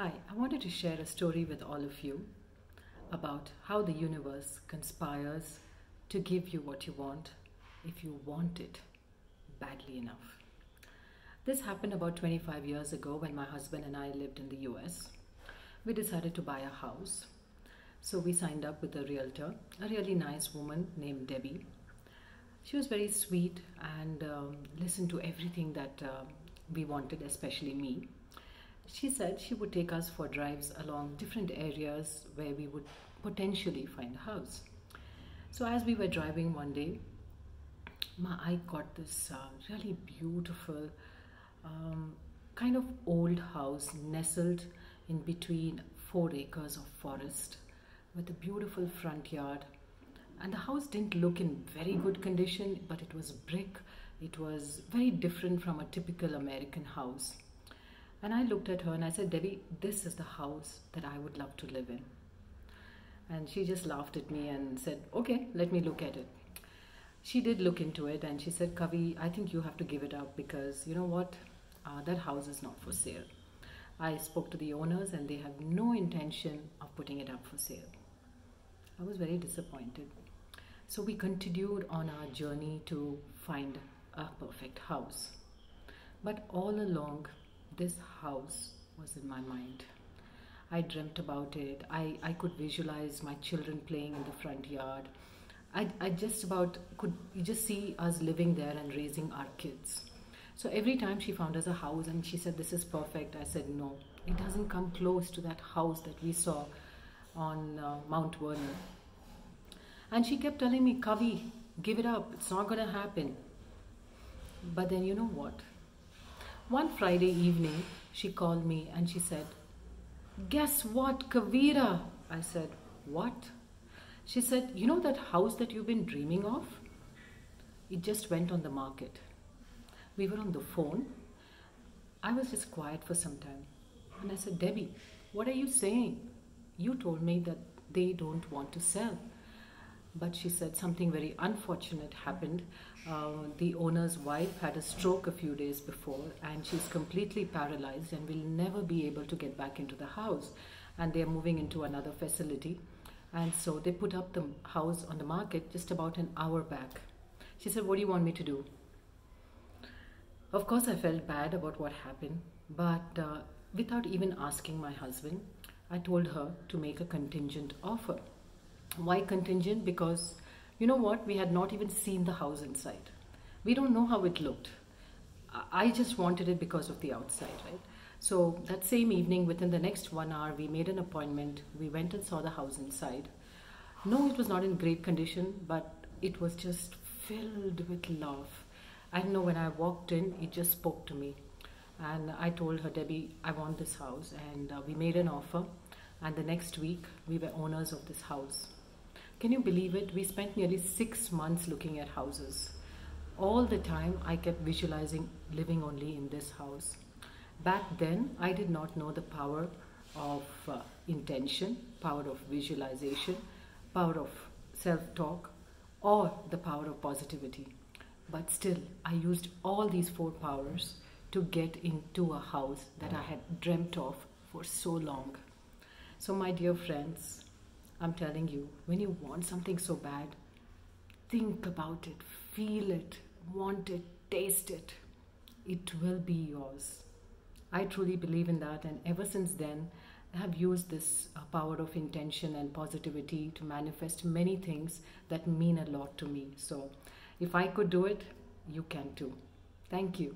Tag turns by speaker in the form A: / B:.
A: Hi, I wanted to share a story with all of you about how the universe conspires to give you what you want if you want it badly enough. This happened about 25 years ago when my husband and I lived in the US. We decided to buy a house. So we signed up with a realtor, a really nice woman named Debbie. She was very sweet and listened to everything that we wanted, especially me. She said she would take us for drives along different areas where we would potentially find a house. So as we were driving one day, my eye caught this really beautiful kind of old house nestled in between 4 acres of forest with a beautiful front yard. And the house didn't look in very good condition, but it was brick. It was very different from a typical American house. And I looked at her and I said, Debbie, this is the house that I would love to live in. And she just laughed at me and said, okay, let me look at it. She did look into it and she said, Kavi, I think you have to give it up because you know what? That house is not for sale. I spoke to the owners and they have no intention of putting it up for sale. I was very disappointed. So we continued on our journey to find a perfect house. But all along, this house was in my mind. I dreamt about it. I could visualize my children playing in the front yard. I just about could just see us living there and raising our kids. So every time she found us a house and she said, this is perfect, I said, no, it doesn't come close to that house that we saw on Mount Vernon. And she kept telling me, Kavi, give it up. It's not going to happen. But then you know what? One Friday evening, she called me and she said, guess what, Kavira? I said, what? She said, you know that house that you've been dreaming of? It just went on the market. We were on the phone. I was just quiet for some time. And I said, Debbie, what are you saying? You told me that they don't want to sell. But she said something very unfortunate happened. The owner's wife had a stroke a few days before and she's completely paralyzed and will never be able to get back into the house. And they're moving into another facility. And so they put up the house on the market just about an hour back. She said, what do you want me to do? Of course, I felt bad about what happened. But without even asking my husband, I told her to make a contingent offer. Why contingent? Because you know what? We had not even seen the house inside. We don't know how it looked. I just wanted it because of the outside, right? So that same evening, within the next 1 hour, we made an appointment. We went and saw the house inside. No, it was not in great condition, but it was just filled with love. I know when I walked in, it just spoke to me. And I told her, Debbie, I want this house. And we made an offer. And the next week, we were owners of this house. Can you believe it? We spent nearly 6 months looking at houses. All the time, I kept visualizing living only in this house. Back then, I did not know the power of intention, power of visualization, power of self-talk, or the power of positivity. But still, I used all these 4 powers to get into a house that I had dreamt of for so long. So my dear friends, I'm telling you, when you want something so bad, think about it, feel it, want it, taste it. It will be yours. I truly believe in that, and ever since then, I have used this power of intention and positivity to manifest many things that mean a lot to me. So if I could do it, you can too. Thank you.